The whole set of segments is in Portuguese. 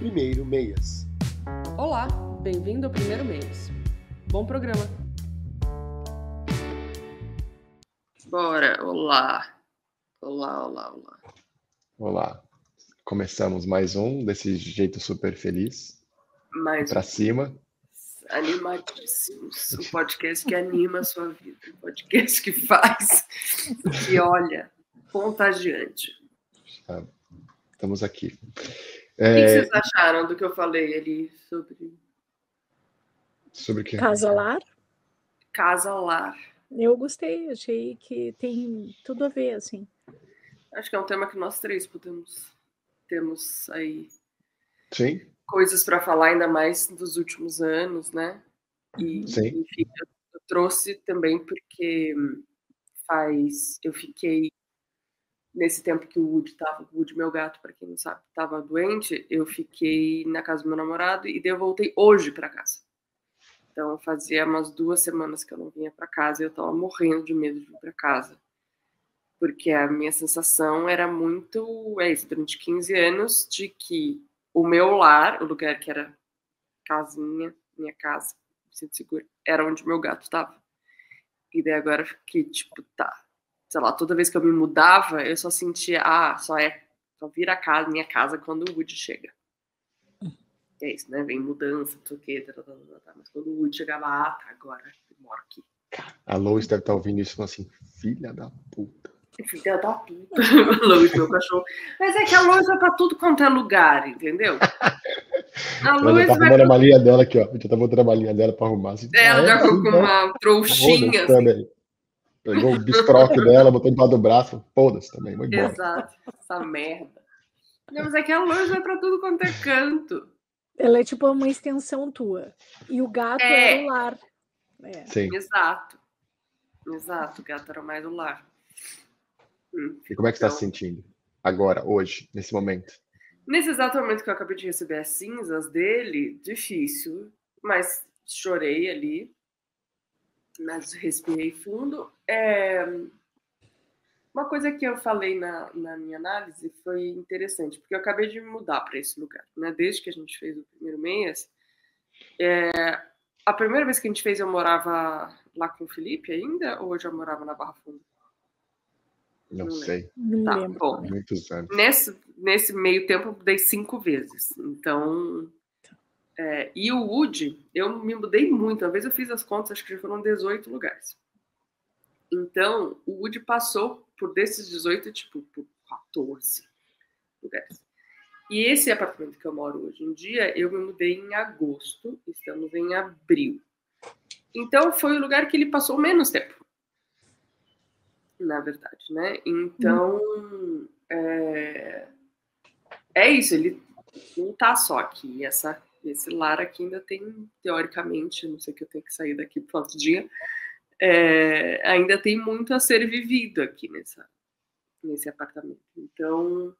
Primeiro Meias. Olá, bem-vindo ao Primeiro Meias. Bom programa. Bora, olá. Olá. Olá. Começamos mais um desse jeito super feliz. Mais pra cima. Animadíssimos. O podcast que anima a sua vida. O podcast que faz. Que olha, contagiante. Estamos aqui. O que vocês acharam do que eu falei ali sobre... Sobre o quê? Casa-lar? Casa-lar. Eu gostei, achei que tem tudo a ver, assim. Acho que é um tema que nós três temos aí. Sim. Coisas para falar, ainda mais dos últimos anos, né? E, sim. Enfim, eu trouxe também porque eu fiquei, nesse tempo que o Woody, meu gato, para quem não sabe, estava doente, eu fiquei na casa do meu namorado e daí eu voltei hoje para casa. Então, fazia umas 2 semanas que eu não vinha para casa e eu estava morrendo de medo de vir para casa. Porque a minha sensação era muito, durante 15 anos, de que o meu lar, o lugar que era casinha, minha casa, me sinto segura, era onde meu gato estava. E daí agora fiquei, sei lá, toda vez que eu me mudava, eu só sentia, só vira minha casa quando o Woody chega. É isso, né? Vem mudança, não sei o quê, mas quando o Woody chegava, agora eu moro aqui. A Lois deve estar ouvindo isso e falando assim, filha da puta. Filha da puta. Lois, meu cachorro. Mas é que a Lois vai pra tudo quanto é lugar, entendeu? A Lois tá arrumando a malinha dela aqui, ó. Já tá botando a malinha dela pra arrumar. Assim, ela já ficou com uma trouxinha. Assim. Pegou o bistroque dela, botou embaixo do braço. Foda-se também, vai embora. Exato. Essa merda. Não, mas é que a Lois vai pra tudo quanto é canto. Ela é tipo uma extensão tua. E o gato era o lar. Sim. Exato. O gato era mais o lar. E como é que você está se sentindo agora, hoje, nesse momento? Nesse exato momento que eu acabei de receber as cinzas dele, difícil, mas chorei ali, mas respirei fundo. Uma coisa que eu falei na minha análise foi interessante, porque eu acabei de me mudar para esse lugar, né? Desde que a gente fez o primeiro mês. A primeira vez que a gente fez, eu morava lá com o Felipe ainda, ou eu já morava na Barra Funda? Não sei. Não lembro. Bom, muitos anos. Nesse meio tempo, eu mudei 5 vezes. Então, e o Woody, eu me mudei muito. Uma vez eu fiz as contas, acho que já foram 18 lugares. Então, o Woody passou desses 18, por 14 lugares. E esse apartamento que eu moro hoje em dia, eu me mudei em agosto, estamos em abril. Então, foi o lugar que ele passou menos tempo. Na verdade, né? Então, é isso, ele não tá só aqui. Esse lar aqui ainda tem, teoricamente, não sei que eu tenho que sair daqui pro outro dia, ainda tem muito a ser vivido aqui nesse apartamento. Então,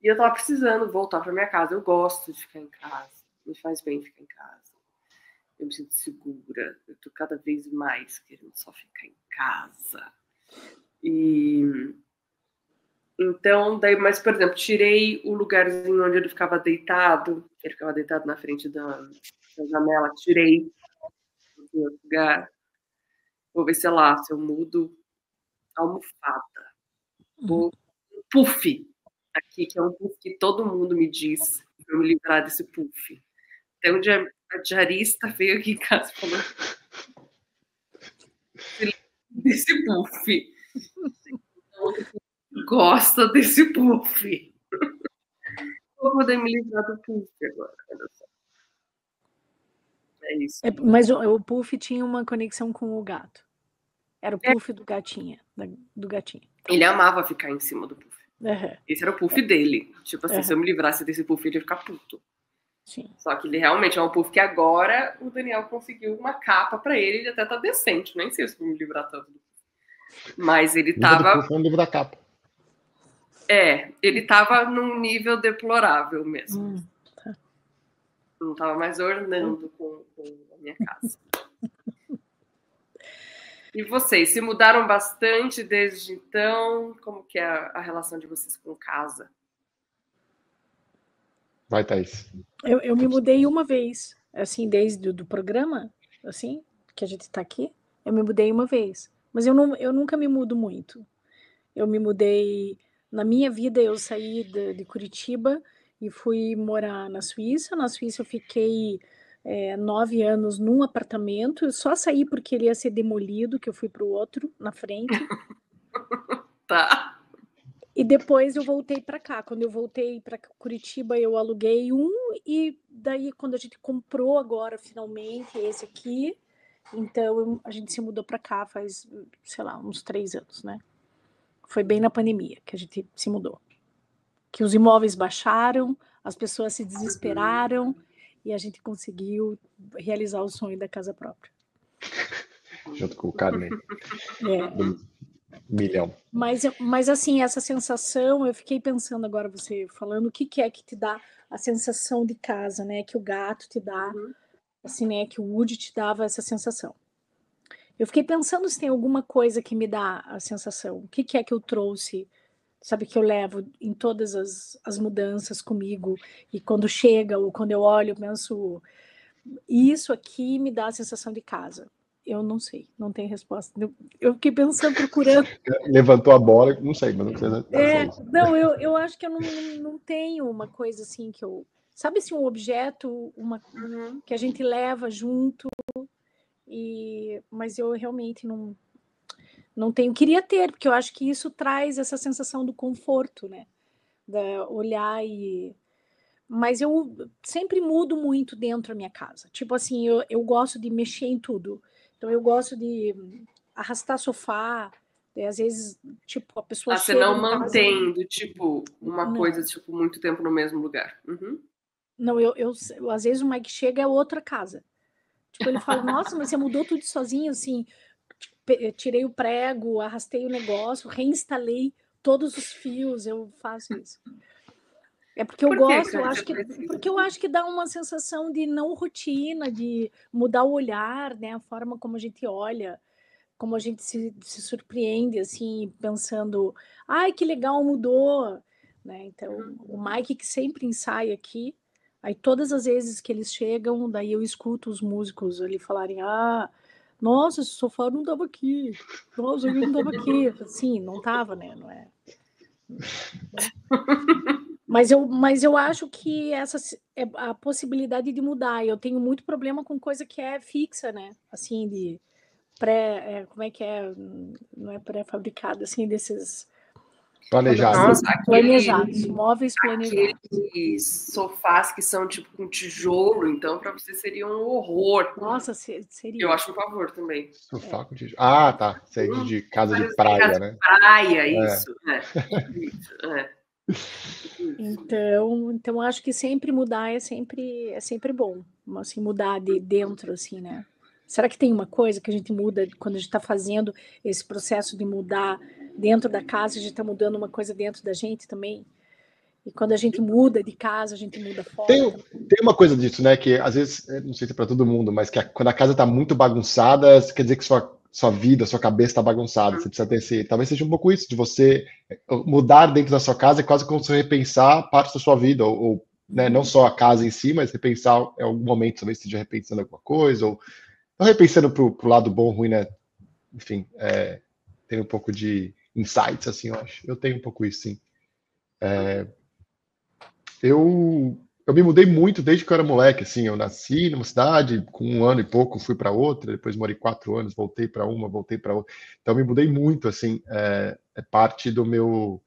e eu tava precisando voltar pra minha casa. Eu gosto de ficar em casa, me faz bem ficar em casa. Eu me sinto segura, eu tô cada vez mais querendo só ficar em casa. Então, daí, mas, por exemplo, tirei o lugarzinho onde ele ficava deitado na frente da janela, tirei o lugar. Vou ver, sei lá, se eu mudo a almofada. Um puff aqui, que é um puff que todo mundo me diz pra eu me livrar desse puff. Então, a diarista veio aqui em casa e falou desse puff. Gosta desse puff. Vou poder me livrar do puff agora. Olha só. É isso. Mas o puff tinha uma conexão com o gato. Era o puff do gatinho. Ele amava ficar em cima do puff. Uhum. Esse era o puff dele. Tipo assim, se eu me livrasse desse puff, ele ia ficar puto. Sim. Só que ele realmente é um puff que agora o Daniel conseguiu uma capa pra ele. Ele até tá decente. Nem sei se eu vou me livrar tanto do puff. Mas ele tava... Foi um livro da capa. Ele tava num nível deplorável mesmo. Tá. Não tava mais ornando com a minha casa. E vocês, se mudaram bastante desde então? Como que é a relação de vocês com casa? Vai, Thaís. Eu me mudei uma vez, assim, desde do programa, assim, que a gente está aqui, eu me mudei uma vez. Mas eu nunca me mudo muito. Eu me mudei, na minha vida, eu saí de Curitiba e fui morar na Suíça. Na Suíça eu fiquei 9 anos num apartamento. Eu só saí porque ele ia ser demolido, que eu fui para o outro, na frente. Tá. E depois eu voltei para cá. Quando eu voltei para Curitiba, eu aluguei um. E daí, quando a gente comprou agora, finalmente, esse aqui, então a gente se mudou para cá faz, sei lá, uns 3 anos, né? Foi bem na pandemia que a gente se mudou. Que os imóveis baixaram, as pessoas se desesperaram e a gente conseguiu realizar o sonho da casa própria. Junto com o Carmen. Do milhão. Mas assim, essa sensação, eu fiquei pensando agora, você falando, o que é que te dá a sensação de casa, né? Que o gato te dá, assim, né? Que o Woody te dava essa sensação. Eu fiquei pensando se tem alguma coisa que me dá a sensação. O que é que eu trouxe, sabe, que eu levo em todas as mudanças comigo. E quando chega, ou quando eu olho, eu penso, isso aqui me dá a sensação de casa. Eu não sei, não tem resposta. Eu fiquei pensando, procurando. Levantou a bola, não sei, mas não precisa ser isso. Não, eu acho que eu não tenho uma coisa assim que eu... Sabe assim, um objeto que a gente leva junto, mas eu realmente não tenho. Queria ter, porque eu acho que isso traz essa sensação do conforto, né? Da olhar e... Mas eu sempre mudo muito dentro da minha casa. Tipo assim, eu gosto de mexer em tudo. Então, eu gosto de arrastar sofá. E, às vezes, tipo, a pessoa Você chega não em casa... mantém, tipo, uma Não. coisa, tipo, muito tempo no mesmo lugar. Não, às vezes o Mike chega é outra casa. Tipo, ele fala, nossa, mas você mudou tudo sozinho, assim. Tirei o prego, arrastei o negócio, reinstalei todos os fios, eu faço isso. É porque eu gosto, porque eu acho que dá uma sensação de não rotina, de mudar o olhar, né? A forma como a gente olha, como a gente se surpreende, assim, pensando, ai, que legal, mudou, né? Então, o Mike que sempre ensaia aqui, aí todas as vezes que eles chegam, daí eu escuto os músicos ali falarem, nossa, esse sofá não estava aqui, nossa, ele não estava aqui. Sim, não estava, né? Não é... Mas eu acho que essa é a possibilidade de mudar. Eu tenho muito problema com coisa que é fixa, né? Assim, de como é que é? Não é pré-fabricado, assim, desses... Planejado. Nossa, planejados, móveis planejados. Aqueles sofás que são, tipo, com tijolo, então, para você seria um horror. Nossa, seria. Eu acho um favor também. Sofá com tijolo. Ah, tá. Isso aí de casa de praia, casa né? De praia, isso. Então acho que sempre mudar é sempre bom, assim, mudar de dentro, assim, né? Será que tem uma coisa que a gente muda quando a gente está fazendo esse processo de mudar dentro da casa, a gente está mudando uma coisa dentro da gente também? E quando a gente muda de casa, a gente muda fora. Tem uma coisa disso, né? Que às vezes, não sei se é para todo mundo, mas que quando a casa está muito bagunçada, quer dizer que sua vida, sua cabeça está bagunçada. Você precisa ter talvez seja um pouco isso, de você mudar dentro da sua casa, é quase como se repensar parte da sua vida, ou né, não só a casa em si, mas repensar em algum momento, talvez esteja repensando alguma coisa, ou não repensando pro lado bom, ruim, né? Enfim, tem um pouco de insights, assim, eu acho. Eu tenho um pouco isso, sim. Eu me mudei muito desde que eu era moleque, assim, eu nasci numa cidade, com 1 ano e pouco fui para outra, depois morei 4 anos, voltei para uma, voltei para outra, então eu me mudei muito, assim, é parte da minha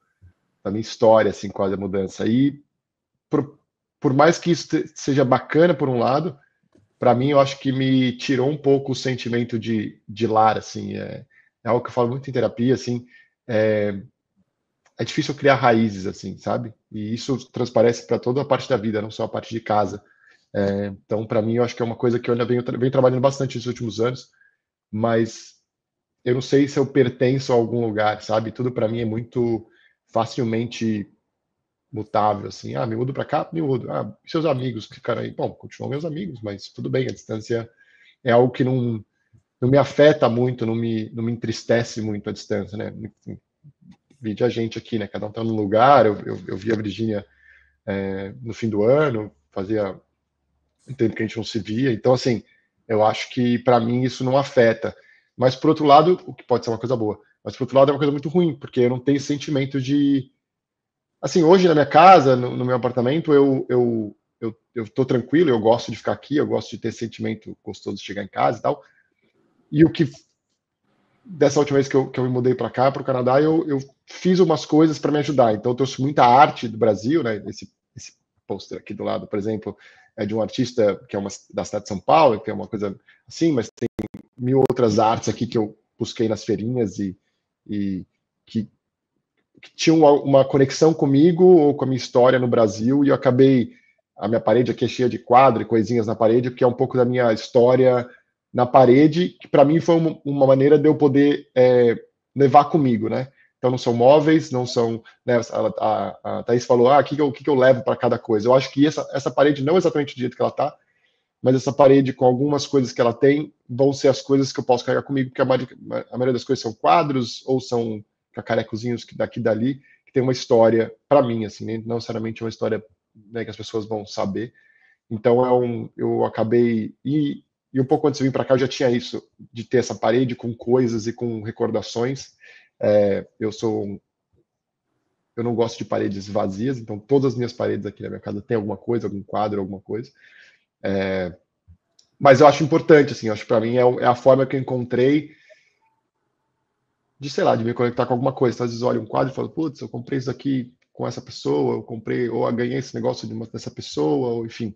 história, assim, quase a mudança, e por mais que isso seja bacana por um lado, para mim eu acho que me tirou um pouco o sentimento de lar, assim, é algo que eu falo muito em terapia, assim, é difícil criar raízes, assim, sabe? E isso transparece para toda a parte da vida, não só a parte de casa. Então, para mim, eu acho que é uma coisa que eu ainda venho trabalhando bastante nos últimos anos, mas eu não sei se eu pertenço a algum lugar, sabe? Tudo para mim é muito facilmente mutável, assim. Me mudo para cá, me mudo. Seus amigos que ficaram aí, bom, continuam meus amigos, mas tudo bem, a distância é algo que não me afeta muito, não me entristece muito a distância, né? Enfim, vi a gente aqui, né? Cada um tá num lugar. Eu vi a Virgínia no fim do ano, fazia um tempo que a gente não se via. Então, assim, eu acho que para mim isso não afeta. Mas, por outro lado, o que pode ser uma coisa boa, mas por outro lado é uma coisa muito ruim, porque eu não tenho sentimento de. Assim, hoje na minha casa, no meu apartamento, eu tô tranquilo, eu gosto de ficar aqui, eu gosto de ter sentimento gostoso de chegar em casa e tal. E o que dessa última vez que eu me mudei para cá, para o Canadá, eu fiz umas coisas para me ajudar. Então, eu trouxe muita arte do Brasil, né? Esse pôster aqui do lado, por exemplo, é de um artista que é da cidade de São Paulo, que é uma coisa assim, mas tem 1000 outras artes aqui que eu busquei nas feirinhas e que tinham uma conexão comigo ou com a minha história no Brasil, e eu acabei. A minha parede aqui é cheia de quadros e coisinhas na parede, que é um pouco da minha história na parede, que para mim foi uma maneira de eu poder levar comigo, né? Então não são móveis, não são. Né, a Thaís falou, o que eu levo para cada coisa? Eu acho que essa parede, não exatamente do jeito que ela está, mas essa parede com algumas coisas que ela tem, vão ser as coisas que eu posso carregar comigo, porque a maioria das coisas são quadros, ou são cacarecozinhos daqui e dali, que tem uma história, para mim, assim, não necessariamente uma história, né, que as pessoas vão saber. Então eu acabei. E um pouco antes de vir para cá, eu já tinha isso, de ter essa parede com coisas e com recordações. Eu não gosto de paredes vazias, então todas as minhas paredes aqui na minha casa tem alguma coisa, algum quadro, alguma coisa. Mas eu acho importante, assim, acho que para mim é a forma que eu encontrei de, sei lá, de me conectar com alguma coisa. Então, às vezes eu olho um quadro e falo, putz, eu comprei isso aqui com essa pessoa, eu comprei, ou eu ganhei esse negócio dessa pessoa, ou enfim,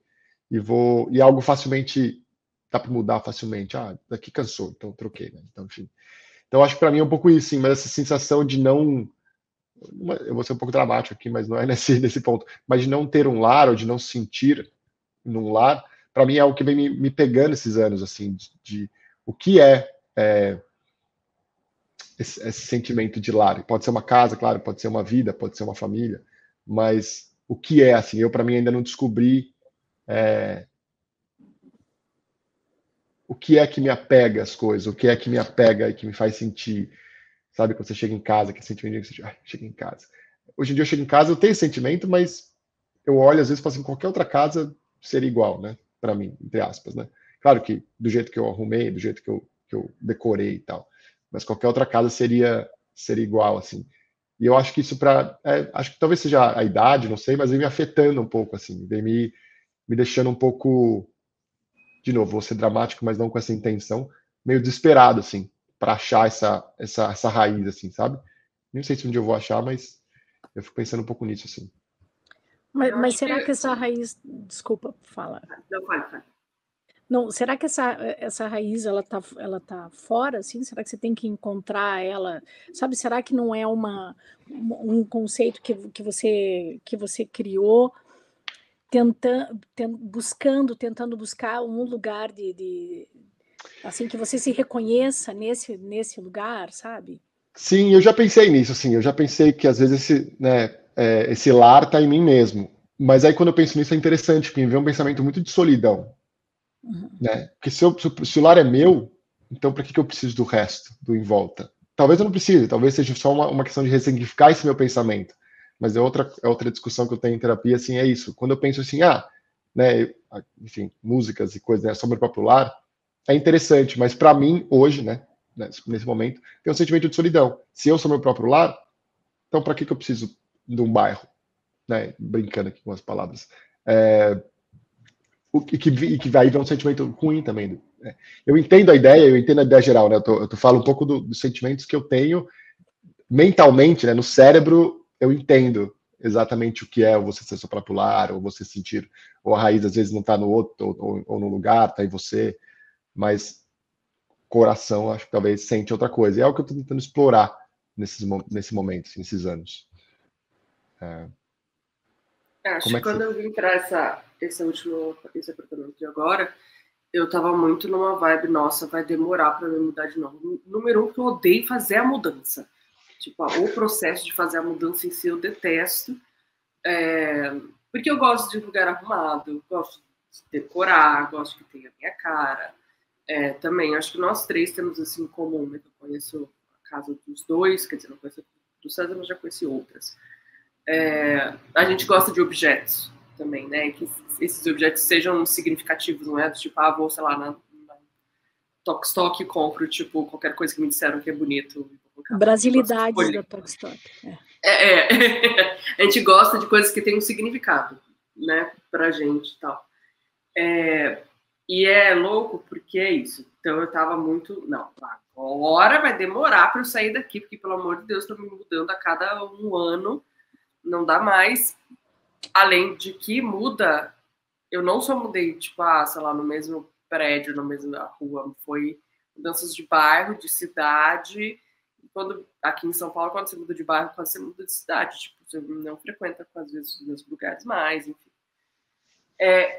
e algo facilmente dá para mudar facilmente. Daqui cansou, então eu troquei, né? Então, enfim. Então, acho que para mim é um pouco isso, sim, mas essa sensação de não. Eu vou ser um pouco dramático aqui, mas não é nesse ponto. Mas de não ter um lar, ou de não se sentir num lar, para mim é o que vem me pegando esses anos, assim, de o que esse sentimento de lar. Pode ser uma casa, claro, pode ser uma vida, pode ser uma família, mas o que é, assim, eu para mim ainda não descobri o que é que me apega às coisas, o que é que me apega e que me faz sentir, sabe, quando você chega em casa, que sentimento que você chega em casa. Hoje em dia eu chego em casa, eu tenho esse sentimento, mas eu olho às vezes e falo assim, qualquer outra casa seria igual, né, para mim, entre aspas, né. Claro que do jeito que eu arrumei, do jeito que eu decorei e tal, mas qualquer outra casa seria igual, assim. E eu acho que isso acho que talvez seja a idade, não sei, mas vem me afetando um pouco, assim, vem me deixando um pouco, de novo, vou ser dramático, mas não com essa intenção, meio desesperado, assim, para achar essa raiz, assim, sabe? Não sei se um dia eu vou achar, mas eu fico pensando um pouco nisso, assim. Mas será que essa raiz... Desculpa, fala. Não, vai. Não, será que essa raiz ela tá fora, assim? Será que você tem que encontrar ela? Sabe, será que não é um conceito que você criou tentando buscar um lugar assim que você se reconheça nesse lugar, sabe? Sim, eu já pensei nisso, assim, eu já pensei que às vezes esse lar tá em mim mesmo. Mas aí quando eu penso nisso é interessante, porque me vem um pensamento muito de solidão, né? Porque se o lar é meu, então para que eu preciso do resto, do em volta? Talvez eu não precise, talvez seja só uma questão de ressignificar esse meu pensamento. Mas é outra discussão que eu tenho em terapia, assim, é isso. Quando eu penso assim, né, enfim, músicas e coisas, né, sobre o próprio lar, é interessante, mas para mim, hoje, né, nesse momento, tem um sentimento de solidão. Se eu sou meu próprio lar, então para que eu preciso de um bairro? Né, brincando aqui com as palavras. E que vai ver um sentimento ruim também. Né? Eu entendo a ideia geral, né? Eu falo um pouco dos sentimentos que eu tenho mentalmente, né? No cérebro, eu entendo exatamente o que é você ser seu próprio lar, ou você sentir, ou a raiz às vezes não está no outro, ou no lugar, está em você, mas coração, acho que talvez sente outra coisa. E é o que eu estou tentando explorar nesse momento, assim, nesses anos. Acho que quando eu vim para esse apartamento de agora, eu tava muito numa vibe, nossa, vai demorar para me mudar de novo. Número 1, que eu odeio fazer a mudança. Tipo, o processo de fazer a mudança em si eu detesto. Porque eu gosto de lugar arrumado, gosto de decorar, gosto que tenha a minha cara. Também, acho que nós três temos assim em comum, né? Eu conheço a casa dos dois, quer dizer, não conheço do César, mas já conheci outras. A gente gosta de objetos também, né? Que esses objetos sejam significativos, não é? Tipo, vou, sei lá, na Tokstok e compro, tipo, qualquer coisa que me disseram que é bonito. Brasilidades da Tokstok. A gente gosta de coisas que têm um significado, né? Pra gente e tal. E é louco porque é isso. Então eu tava muito... Não, agora vai demorar para eu sair daqui, porque, pelo amor de Deus, tô me mudando a cada um ano. Não dá mais. Além de que muda... Eu não só mudei, tipo, sei lá, no mesmo prédio, na mesma rua. Foi mudanças de bairro, de cidade. Aqui em São Paulo, quando você muda de bairro, quando você muda de cidade. Tipo, você não frequenta, às vezes, os mesmos lugares mais, enfim.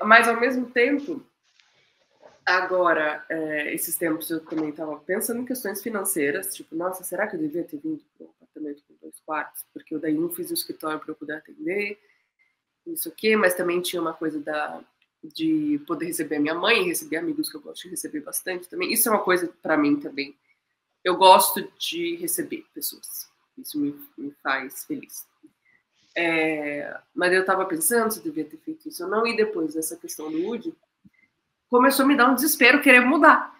Mas, ao mesmo tempo... Agora, esses tempos eu também estava pensando em questões financeiras, tipo, nossa, será que eu devia ter vindo para um apartamento com 2 quartos? Porque eu daí fiz o escritório para eu poder atender, isso aqui, mas também tinha uma coisa de poder receber a minha mãe, receber amigos que eu gosto de receber bastante também. Isso é uma coisa para mim também. Eu gosto de receber pessoas, isso me faz feliz. Mas eu estava pensando se eu devia ter feito isso ou não, e depois dessa questão do Woody, começou a me dar um desespero querer mudar.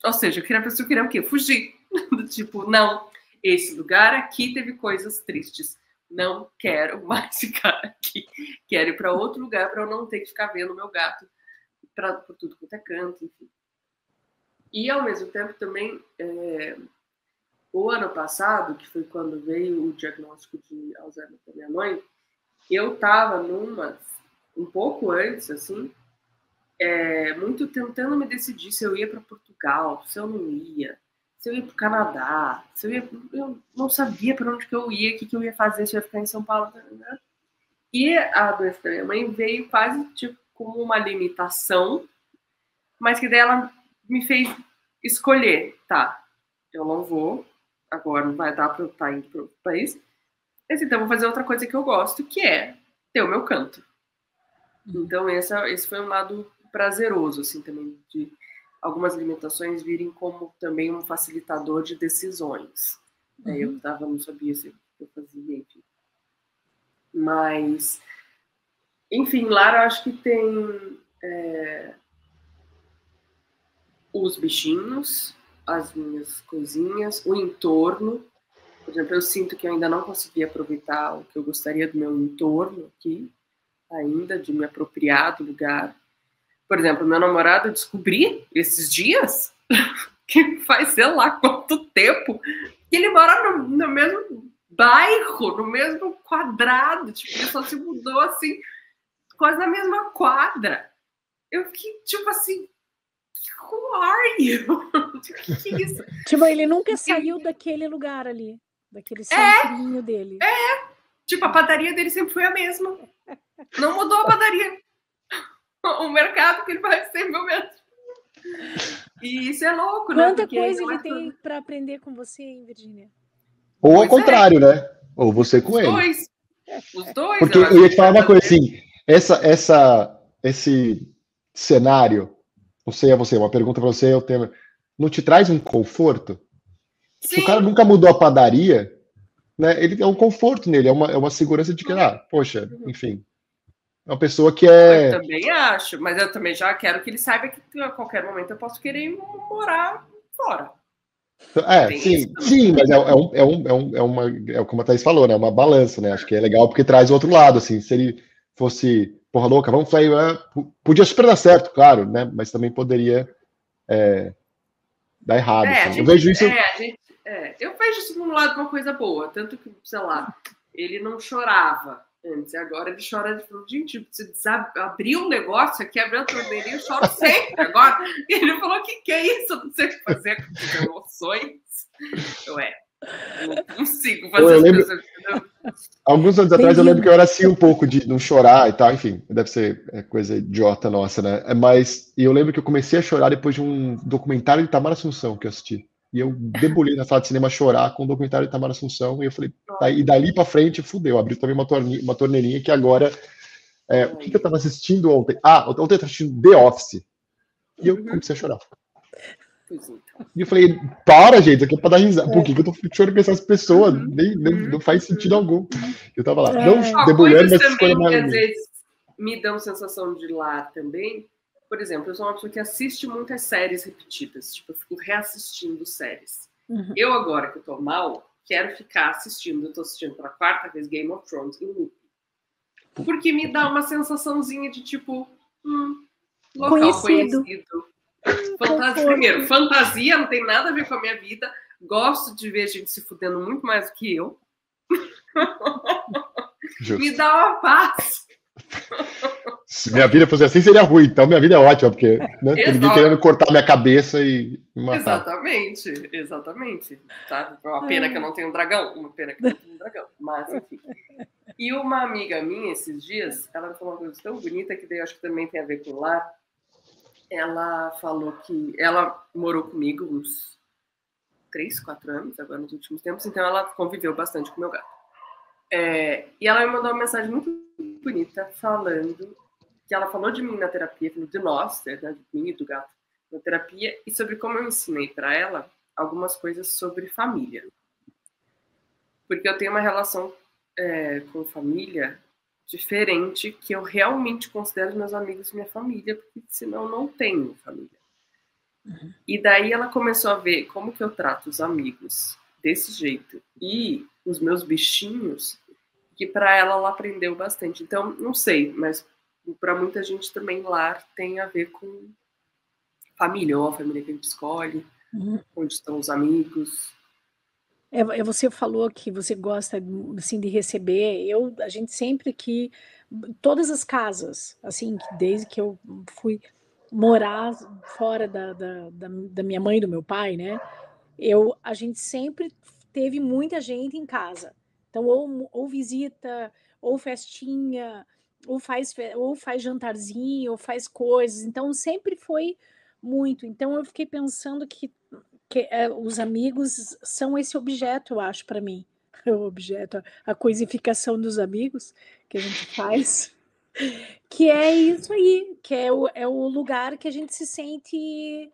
Ou seja, eu queria o quê? Fugir. Tipo, não, esse lugar aqui teve coisas tristes. Não quero mais ficar aqui. Quero ir para outro lugar para eu não ter que ficar vendo meu gato por tudo quanto é canto, enfim. E, ao mesmo tempo, também, o ano passado, que foi quando veio o diagnóstico de Alzheimer da minha mãe, eu estava um pouco antes, assim, muito tentando me decidir se eu ia para Portugal, se eu não ia, se eu ia para o Canadá, eu não sabia para onde que eu ia, o que eu ia fazer, se eu ia ficar em São Paulo, né? E a doença da minha mãe veio quase tipo como uma limitação, mas que daí ela me fez escolher, tá, eu não vou, agora não vai dar para eu estar indo para outro país, mas então eu vou fazer outra coisa que eu gosto, que é ter o meu canto. Então esse foi um lado prazeroso, assim, também, de algumas limitações virem como também um facilitador de decisões. Eu não sabia se eu fazia, enfim. Mas, enfim, lá eu acho que tem os bichinhos, as minhas coisinhas, o entorno. Por exemplo, eu sinto que eu ainda não consegui aproveitar o que eu gostaria do meu entorno aqui, ainda, de me apropriar do lugar. Por exemplo, meu namorado, eu descobri esses dias, que faz sei lá quanto tempo, que ele mora no mesmo bairro, no mesmo quadrado, tipo, ele só se mudou assim, quase na mesma quadra. Eu fiquei, tipo assim, who are you? Que é isso? Tipo, ele nunca saiu daquele lugar ali, daquele centrinho dele. Tipo, a padaria dele sempre foi a mesma. Não mudou a padaria. O mercado que ele vai sempre o mesmo. E isso é louco, né? Quanta coisa ele tem para aprender com você, hein, Virgínia? Ou ao contrário, né? Ou você com ele. Os dois. Porque eu ia te falar uma coisa assim, esse cenário, não sei a você, uma pergunta para você, não te traz um conforto? Sim. Se o cara nunca mudou a padaria, né, ele é um conforto nele, é uma segurança de que, poxa, enfim, é uma pessoa que é... Eu também acho, mas eu também já quero que ele saiba que a qualquer momento eu posso querer ir morar fora. Sim, mas como a Thaís falou, né? Uma balança, né? Acho que é legal porque traz o outro lado, assim. Se ele fosse, porra louca, vamos sair, podia super dar certo, claro, né? Mas também poderia dar errado. Assim. Eu vejo isso. Eu vejo isso num lado uma coisa boa, tanto que, sei lá, ele não chorava antes, agora ele chora de gente, se abrir um negócio aqui, abrir a torneirinha, eu choro sempre agora. E ele falou, que é isso? Eu não sei o que fazer com as emoções. Eu não consigo fazer as coisas. Alguns anos atrás eu lembro que eu era assim um pouco de não chorar e tal, enfim, deve ser coisa idiota nossa, né? Mas eu lembro que eu comecei a chorar depois de um documentário de Tamara Assunção que eu assisti. E eu debulhei na sala de cinema chorar com o documentário de Tamara Assunção. E eu falei, e dali pra frente, fudeu. Abri também uma torneirinha que agora... o que eu tava assistindo ontem? Ontem eu tava assistindo The Office. E eu comecei a chorar. Pois então. E eu falei, para, gente, isso aqui é pra dar risada. Por que eu tô chorando com essas pessoas? Não faz sentido algum. Eu tava lá, não debulhando, mas escolhendo também que mais. às vezes me dão sensação de lar também. Por exemplo, eu sou uma pessoa que assiste muitas séries repetidas. Tipo, eu fico reassistindo séries. Eu, agora que eu tô mal, quero ficar assistindo. Eu tô assistindo pela 4ª vez Game of Thrones em loop. Porque me dá uma sensaçãozinha de tipo, local conhecido. Primeiro, fantasia não tem nada a ver com a minha vida. Gosto de ver gente se fudendo muito mais do que eu. Me dá uma paz. Se minha vida fosse assim, seria ruim. Então, minha vida é ótima, porque né, tem ninguém querendo cortar minha cabeça e me matar. Exatamente. Sabe? Uma pena que eu não tenho um dragão. Mas, enfim. E uma amiga minha, esses dias, ela me falou uma coisa tão bonita, que daí eu acho que também tem a ver com o lar. Ela falou que ela morou comigo uns 3, 4 anos, agora nos últimos tempos, então ela conviveu bastante com o meu gato. E ela me mandou uma mensagem muito bonita, falando que ela falou de mim na terapia, falou de nós, né, de mim e do gato, na terapia, e sobre como eu ensinei para ela algumas coisas sobre família. Porque eu tenho uma relação com família diferente, que eu realmente considero meus amigos minha família, porque senão não tenho família. E daí ela começou a ver como que eu trato os amigos desse jeito e os meus bichinhos, que para ela aprendeu bastante. Então, não sei, mas para muita gente também lar tem a ver com família, ou a família que a gente escolhe, onde estão os amigos. Você falou que você gosta assim, de receber. A gente sempre que todas as casas, assim, desde que eu fui morar fora da minha mãe e do meu pai, né? A gente sempre teve muita gente em casa. Então, ou visita, ou festinha, ou faz jantarzinho, ou faz coisas. Então, sempre foi muito. Então, eu fiquei pensando que os amigos são esse objeto, eu acho, para mim. O objeto, a coisificação dos amigos que a gente faz, que é isso aí, que é o lugar que a gente se sente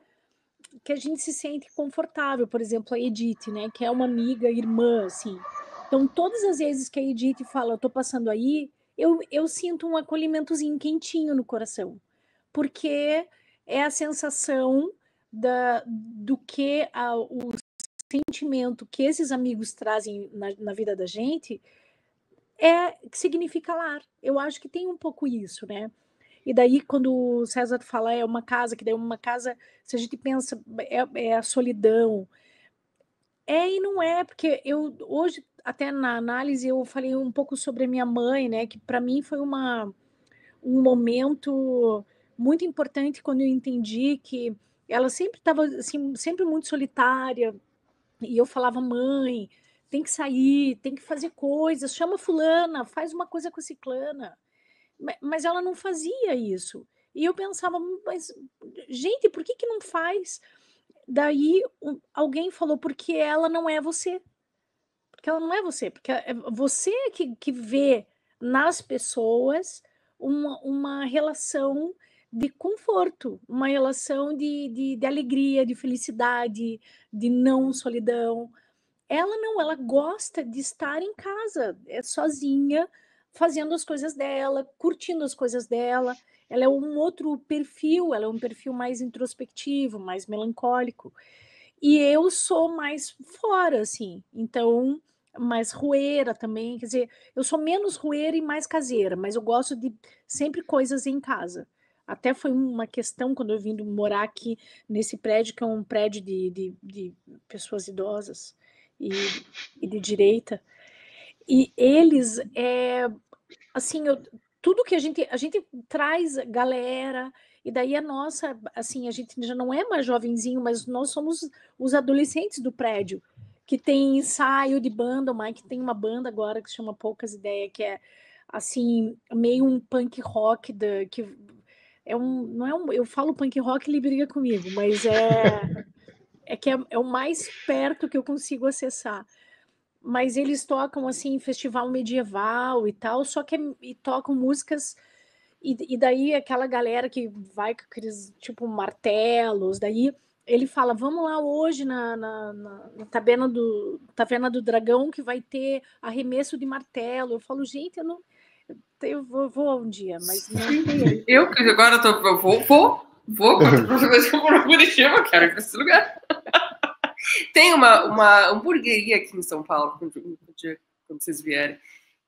confortável. Por exemplo, a Edith, né, que é uma amiga, irmã, assim. Então, todas as vezes que a Edith fala, eu tô passando aí, eu sinto um acolhimentozinho quentinho no coração, porque é a sensação do que o sentimento que esses amigos trazem na vida da gente que significa lar. Eu acho que tem um pouco isso, né? E daí, quando o César fala uma casa, que daí uma casa, se a gente pensa, é a solidão. E não é, porque hoje, até na análise, eu falei um pouco sobre a minha mãe, né? Que para mim foi um momento muito importante quando eu entendi que ela sempre estava assim, sempre muito solitária. E eu falava, mãe, tem que sair, tem que fazer coisas, chama fulana, faz uma coisa com a ciclana. Mas ela não fazia isso. E eu pensava, mas, gente, por que não faz? Daí alguém falou, porque ela não é você. Porque ela não é você. Porque é você que vê nas pessoas uma relação de conforto, uma relação de alegria, de felicidade, de não solidão. Ela não, ela gosta de estar em casa, sozinha, fazendo as coisas dela, curtindo as coisas dela. Ela é um outro perfil, ela é um perfil mais introspectivo, mais melancólico. E eu sou mais fora, assim. Então, mais rueira também. Quer dizer, eu sou menos rueira e mais caseira, mas eu gosto de sempre coisas em casa. Até foi uma questão quando eu vim morar aqui nesse prédio, que é um prédio de pessoas idosas e de direita. E eles, assim, tudo que a gente traz galera, e daí a nossa, assim, a gente já não é mais jovenzinho, mas nós somos os adolescentes do prédio, que tem ensaio de banda. O Mike tem uma banda agora que se chama Poucas Ideias, que é, assim, meio um punk rock, que não é eu falo punk rock, ele briga comigo, mas que é o mais perto que eu consigo acessar. Mas eles tocam, assim, festival medieval e tal, só que e tocam músicas, e daí aquela galera que vai com aqueles, tipo, martelos, daí ele fala, vamos lá hoje na Taverna do Dragão, que vai ter arremesso de martelo. Eu falo, gente, eu vou um dia, mas não tem. Eu vou, quando a próxima vez que eu for para Curitiba, eu quero ir para esse lugar. Tem uma hamburgueria aqui em São Paulo, quando vocês vierem,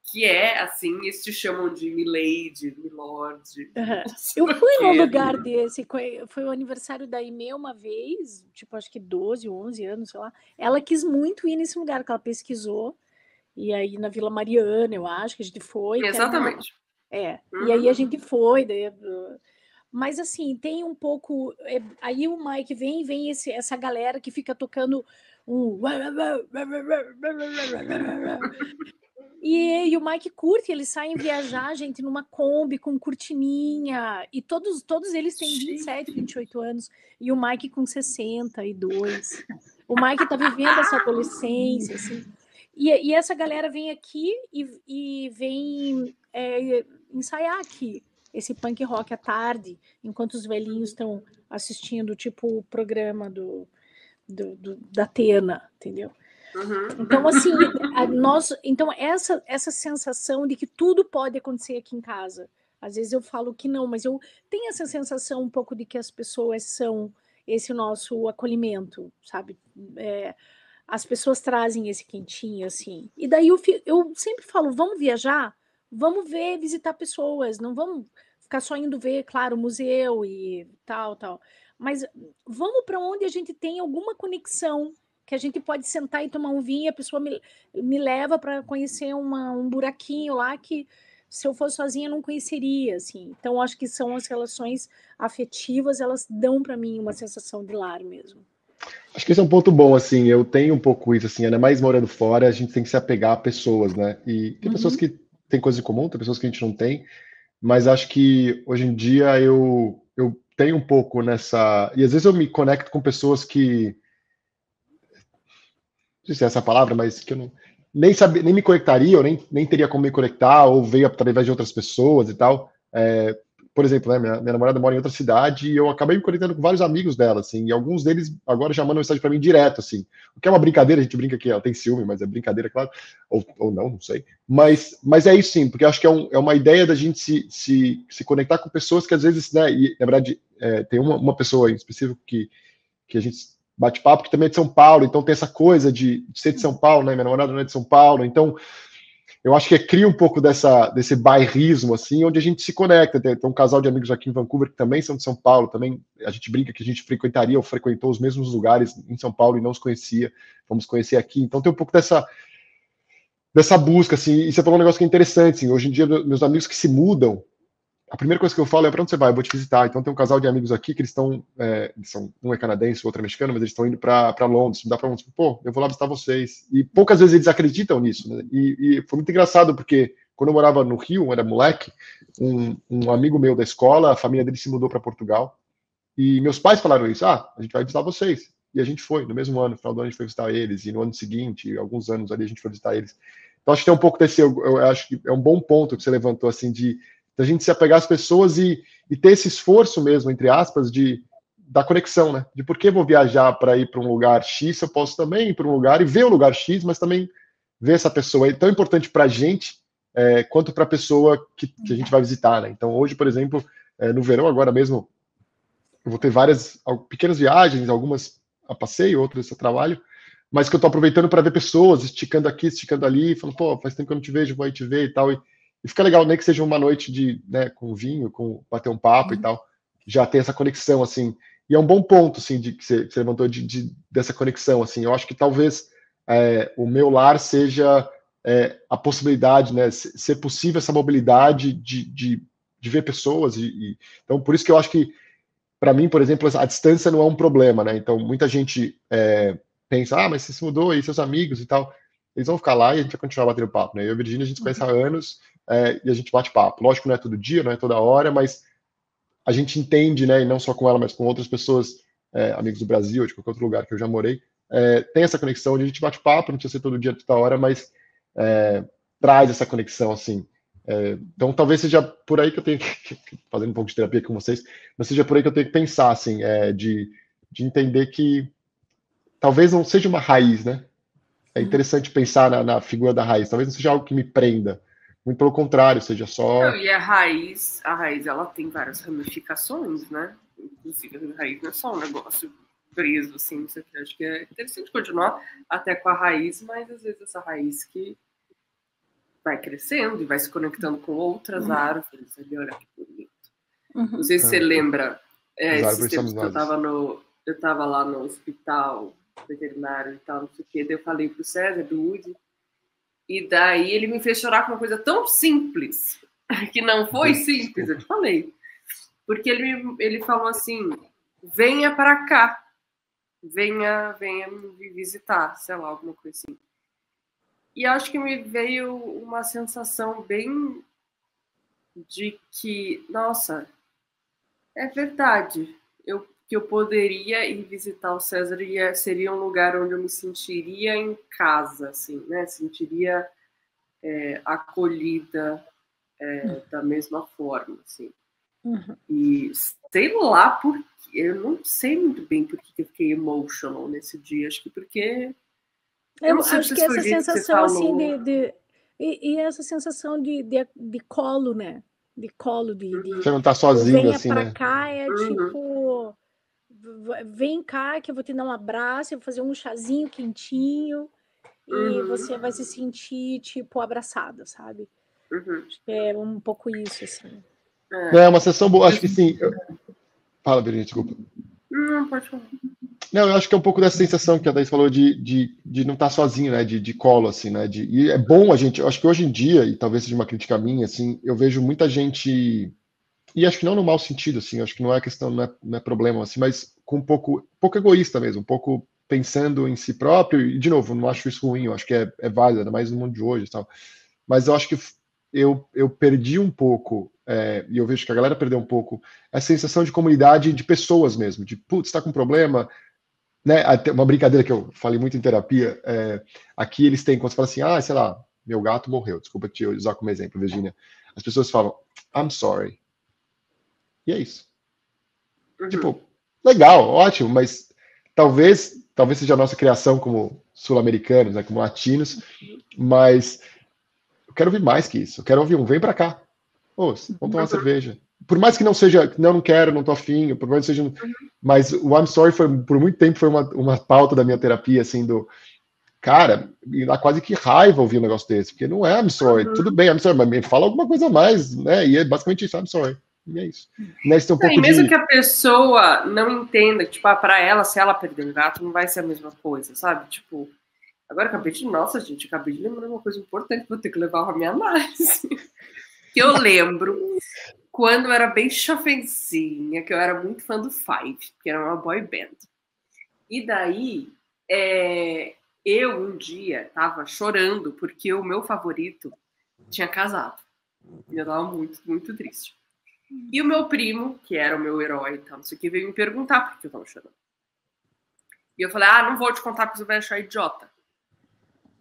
que é assim, eles te chamam de Milady, Milord. Eu fui num lugar desse, foi o aniversário da Aimee uma vez, tipo, acho que 12, 11 anos, sei lá. Ela quis muito ir nesse lugar, que ela pesquisou, e aí na Vila Mariana, eu acho que a gente foi. Exatamente. E aí a gente foi, daí... Mas assim, tem um pouco. Aí o Mike vem essa galera que fica tocando um. E o Mike curte, eles saem viajar, gente, numa Kombi com cortininha. E todos eles têm 27, 28 anos. E o Mike com 62. O Mike tá vivendo essa adolescência, assim. E essa galera vem aqui e vem ensaiar aqui esse punk rock à tarde, enquanto os velhinhos estão assistindo, tipo, o programa da Atena, entendeu? Então, assim, então essa sensação de que tudo pode acontecer aqui em casa. Às vezes eu falo que não, mas eu tenho essa sensação um pouco de que as pessoas são esse nosso acolhimento, sabe? As pessoas trazem esse quentinho, assim. E daí eu sempre falo, vamos viajar? Vamos visitar pessoas, não vamos ficar só indo ver, claro, museu e tal. Mas vamos para onde a gente tem alguma conexão, que a gente pode sentar e tomar um vinho e a pessoa me leva para conhecer um buraquinho lá que, se eu fosse sozinha, eu não conheceria, assim. Então, acho que são as relações afetivas, elas dão para mim uma sensação de lar mesmo. Acho que esse é um ponto bom, assim, eu tenho um pouco isso, assim, ainda mais morando fora, a gente tem que se apegar a pessoas, né? E tem pessoas que têm coisas em comum, tem pessoas que a gente não tem, mas acho que hoje em dia eu tenho um pouco nessa... E às vezes eu me conecto com pessoas que... Não sei se é essa palavra, mas que eu não... nem me conectaria, ou nem teria como me conectar, ou veio através de outras pessoas e tal. Por exemplo, né, minha namorada mora em outra cidade e eu acabei me conectando com vários amigos dela, assim, e alguns deles agora já mandam mensagem para mim direto, assim, o que é uma brincadeira, a gente brinca que ela tem ciúme, mas é brincadeira, claro, ou não sei, mas é isso sim, porque eu acho que é uma ideia da gente se conectar com pessoas que às vezes, né, e na verdade tem uma pessoa em específico que a gente bate papo, que também é de São Paulo, então tem essa coisa de ser de São Paulo, né, minha namorada não é de São Paulo, então eu acho que cria um pouco desse bairrismo, assim, onde a gente se conecta. Tem um casal de amigos aqui em Vancouver que também são de São Paulo, também a gente brinca que a gente frequentaria ou frequentou os mesmos lugares em São Paulo e não os conhecia, vamos conhecer aqui. Então tem um pouco dessa busca, assim, e você falou um negócio que é interessante, assim, hoje em dia meus amigos que se mudam, a primeira coisa que eu falo é para onde você vai? Eu vou te visitar. Então tem um casal de amigos aqui que eles estão, um é canadense, o outro é mexicano, mas eles estão indo para Londres, dá para Londres, pô, eu vou lá visitar vocês. E poucas vezes eles acreditam nisso, né? E foi muito engraçado porque quando eu morava no Rio, eu era moleque, um amigo meu da escola, a família dele se mudou para Portugal e meus pais falaram isso, a gente vai visitar vocês. E a gente foi, no mesmo ano, no final do ano a gente foi visitar eles, e no ano seguinte, alguns anos ali a gente foi visitar eles. Então acho que tem um pouco desse, eu acho que é um bom ponto que você levantou, assim, da gente se apegar às pessoas e ter esse esforço mesmo, entre aspas, da conexão, né? De por que vou viajar para ir para um lugar X, eu posso também ir para um lugar e ver o lugar X, mas também ver essa pessoa. É tão importante para a gente quanto para a pessoa que a gente vai visitar, né? Então, hoje, por exemplo, no verão, agora mesmo, eu vou ter várias pequenas viagens, algumas a passeio, outras a trabalho, mas que eu estou aproveitando para ver pessoas, esticando aqui, esticando ali, falando, pô, faz tempo que eu não te vejo, vou aí te ver e tal, e fica legal, nem que seja uma noite com vinho, com bater um papo e tal, já tem essa conexão, assim, e é um bom ponto, assim, que você levantou dessa conexão, assim, eu acho que talvez o meu lar seja a possibilidade, né, ser possível essa mobilidade de ver pessoas, então por isso que eu acho que, para mim, por exemplo, a distância não é um problema, né, então muita gente pensa, mas você se mudou e seus amigos e tal, eles vão ficar lá e a gente vai continuar batendo papo, né, eu e a Virginia, a gente se conhece há anos, e a gente bate papo. Lógico que não é todo dia, não é toda hora, mas a gente entende, né, e não só com ela, mas com outras pessoas, amigos do Brasil, de qualquer outro lugar que eu já morei, tem essa conexão onde a gente bate papo, não precisa ser todo dia, toda hora, mas traz essa conexão, assim. Então, talvez seja por aí que eu tenho que, fazendo um pouco de terapia com vocês, mas seja por aí que eu tenho que pensar, assim, de de entender que talvez não seja uma raiz, né? É interessante pensar na figura da raiz. Talvez não seja algo que me prenda. Muito pelo contrário, seja só... Não, e a raiz, ela tem várias ramificações, né? Inclusive, a raiz não é só um negócio preso, assim, não sei o que. Acho que é interessante continuar até com a raiz, mas às vezes essa raiz que vai crescendo e vai se conectando com outras árvores. Ali, olha que bonito. Não sei se você lembra, esses tempos que eu estava lá no hospital veterinário e tal, não sei o que, daí eu falei pro César, do Woody, e daí ele me fez chorar com uma coisa tão simples, que não foi simples, eu te falei. Porque ele falou assim, venha para cá, venha me visitar, sei lá, alguma coisa assim. E acho que me veio uma sensação bem de que, nossa, é verdade, que eu poderia ir visitar o César e seria um lugar onde eu me sentiria em casa, assim, né? Sentiria acolhida da mesma forma, assim. E sei lá por quê, eu não sei muito bem por que eu fiquei emotional nesse dia, acho que porque... Eu acho que essa sensação, assim, e essa sensação de colo, né? De colo, Você não tá sozinho, venha assim, pra né? cá, tipo... Vem cá que eu vou te dar um abraço, eu vou fazer um chazinho quentinho e você vai se sentir, tipo, abraçada, sabe? Acho que é um pouco isso, assim. É uma sessão boa, acho que sim. Fala, Virginia, desculpa. Não, pode falar. Não, eu acho que é um pouco dessa sensação que a Thaís falou de não estar sozinho, né? De colo, assim, né? E é bom a gente, eu acho que hoje em dia, e talvez seja uma crítica minha, assim, eu vejo muita gente, e acho que não no mau sentido, assim, acho que não é questão, não é problema, assim, mas com um pouco egoísta mesmo, um pouco pensando em si próprio, e de novo, não acho isso ruim, eu acho que é válido, ainda mais no mundo de hoje e tal. Mas eu acho que eu perdi um pouco, e eu vejo que a galera perdeu um pouco, a sensação de comunidade de pessoas mesmo, de, putz, tá com problema, né? Uma brincadeira que eu falei muito em terapia, aqui eles têm, quando você fala assim, sei lá, meu gato morreu, desculpa te usar como exemplo, Virginia, as pessoas falam, I'm sorry. E é isso. Tipo, legal, ótimo, mas talvez seja a nossa criação como sul-americanos, né, como latinos, mas eu quero ouvir mais que isso. Eu quero ouvir vem pra cá. Vamos tomar uma cerveja. Por mais que não seja, não quero, não tô afim, por mais que seja, mas o I'm sorry por muito tempo foi uma pauta da minha terapia, assim, cara, me dá quase que raiva ouvir um negócio desse, porque não é I'm sorry, tudo bem, I'm sorry, mas me fala alguma coisa a mais, né? E é basicamente isso, I'm sorry. E é isso. E mesmo que a pessoa não entenda, tipo, para ela, se ela perder um gato, não vai ser a mesma coisa, sabe? Tipo, agora acabei de lembrar uma coisa importante, vou ter que levar a minha análise. Que eu lembro quando eu era bem chofenzinha, que eu era muito fã do Five, que era uma boy band. E daí, eu um dia tava chorando porque o meu favorito tinha casado. E eu tava muito, muito triste. E o meu primo, que era o meu herói e tal, não sei o que, veio me perguntar por que eu tava chorando. E eu falei, não vou te contar porque você vai achar idiota.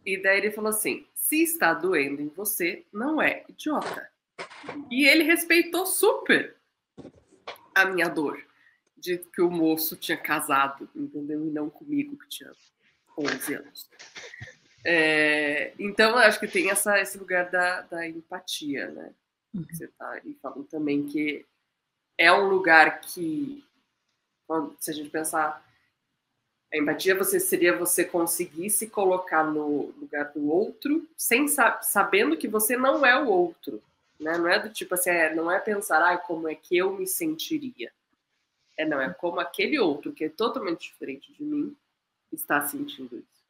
E daí ele falou assim, se está doendo em você, não é idiota. E ele respeitou super a minha dor de que o moço tinha casado, entendeu? E não comigo, que tinha 11 anos. Então, eu acho que tem esse lugar da empatia, né? Que você tá aí falando também, que é um lugar que, se a gente pensar, a empatia seria você conseguir se colocar no lugar do outro, sabendo que você não é o outro, né? Não é do tipo assim, não é pensar, como é que eu me sentiria. Não, é como aquele outro, que é totalmente diferente de mim, está sentindo isso.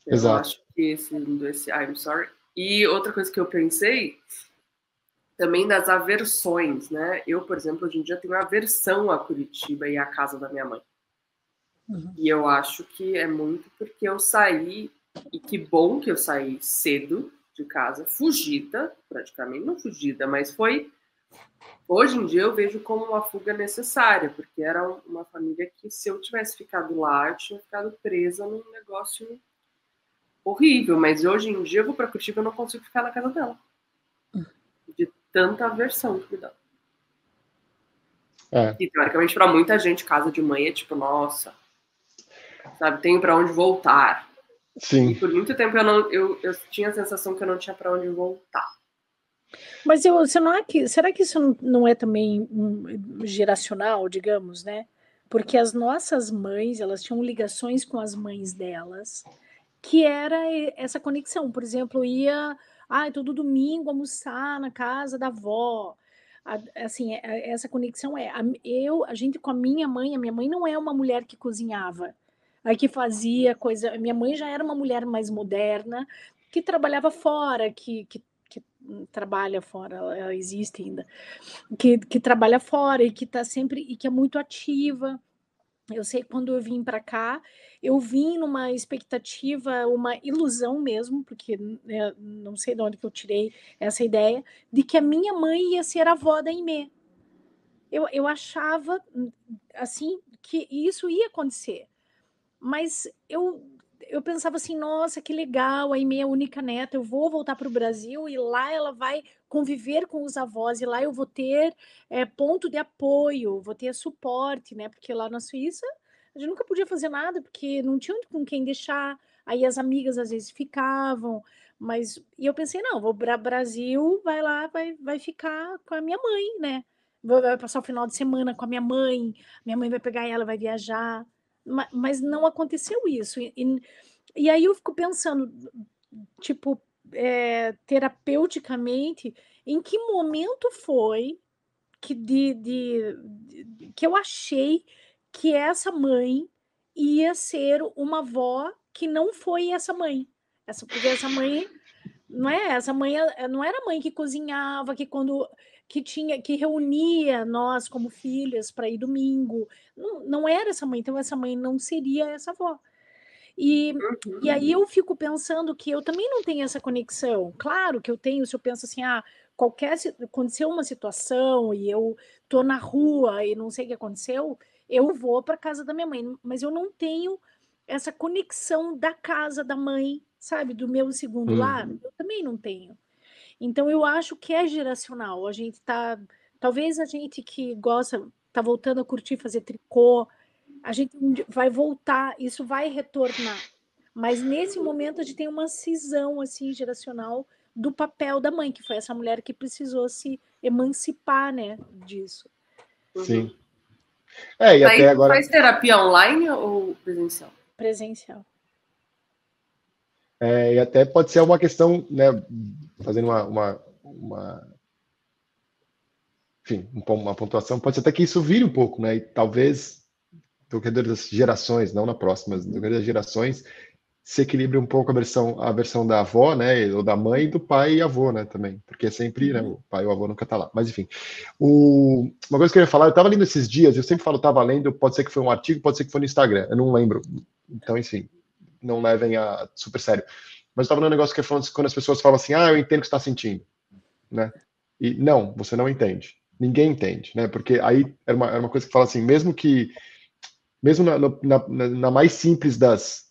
Exato. Eu acho que esse I'm sorry. E outra coisa que eu pensei, também das aversões, né? Eu, por exemplo, hoje em dia tenho aversão a Curitiba e à casa da minha mãe. E eu acho que é muito porque eu saí, e que bom que eu saí cedo de casa, fugida, praticamente, não fugida, mas foi... Hoje em dia eu vejo como uma fuga necessária, porque era uma família que, se eu tivesse ficado lá, eu tinha ficado presa num negócio horrível. Mas hoje em dia eu vou para Curitiba e eu não consigo ficar na casa dela. De tanta aversão que me dá. E teoricamente para muita gente casa de mãe é tipo, nossa, sabe, tenho para onde voltar. Sim. E por muito tempo eu tinha a sensação que eu não tinha para onde voltar. Mas será que isso não é também geracional, digamos, né? Porque as nossas mães, elas tinham ligações com as mães delas, que era essa conexão. Por exemplo, ia todo domingo almoçar na casa da avó. Assim, essa conexão a gente com a minha mãe não é uma mulher que cozinhava, que fazia coisa. Minha mãe já era uma mulher mais moderna, que trabalhava fora, que trabalha fora, ela existe ainda, que trabalha fora e que está sempre, e que é muito ativa. Eu sei que quando eu vim para cá, eu vim numa expectativa, uma ilusão mesmo, porque não sei de onde que eu tirei essa ideia, de que a minha mãe ia ser a avó da Aimee. Eu achava, assim, que isso ia acontecer. Mas eu pensava assim, nossa, que legal, a Aimee é a única neta, eu vou voltar para o Brasil e lá ela vai conviver com os avós, e lá eu vou ter ponto de apoio, vou ter suporte, né? Porque lá na Suíça a gente nunca podia fazer nada, porque não tinha com quem deixar, aí as amigas às vezes ficavam, e eu pensei, não, vou para o Brasil, vai lá, vai ficar com a minha mãe, né? Vai passar o final de semana com a minha mãe vai pegar ela, vai viajar. Mas não aconteceu isso. E aí eu fico pensando, tipo, terapeuticamente, em que momento foi que, que eu achei que essa mãe ia ser uma avó que não foi essa mãe. Porque essa mãe não é essa mãe, não era a mãe que cozinhava, que reunia nós como filhas para ir domingo. Não era essa mãe, então essa mãe não seria essa avó. E aí eu fico pensando que eu também não tenho essa conexão. Claro que eu tenho, se eu penso assim, aconteceu uma situação e eu tô na rua e não sei o que aconteceu, eu vou para casa da minha mãe, mas eu não tenho essa conexão da casa da mãe, sabe, do meu segundo lar. Eu também não tenho. Então eu acho que é geracional. Talvez a gente que gosta, tá voltando a curtir fazer tricô, a gente vai voltar, isso vai retornar. Mas nesse momento a gente tem uma cisão assim geracional do papel da mãe, que foi essa mulher que precisou se emancipar, né, disso. Sim. E até agora faz terapia online ou presencial? Presencial. E até pode ser uma questão, né, fazendo enfim, uma pontuação, pode ser até que isso vire um pouco, né, e talvez no decorrer das gerações, não na próxima, mas no decorrer das gerações, se equilibre um pouco a versão da avó, né, ou da mãe, do pai e avô, né, também, porque é sempre, né, o pai e o avô nunca tá lá, mas enfim. Uma coisa que eu ia falar, eu tava lendo esses dias, eu sempre falo tava lendo, pode ser que foi um artigo, pode ser que foi no Instagram, eu não lembro, então, enfim, não levem a super sério. Mas eu tava lendo um negócio que é falando quando as pessoas falam assim, eu entendo o que você está sentindo, né, e não, você não entende, ninguém entende, né, porque aí era uma coisa que fala assim, mesmo na mais simples das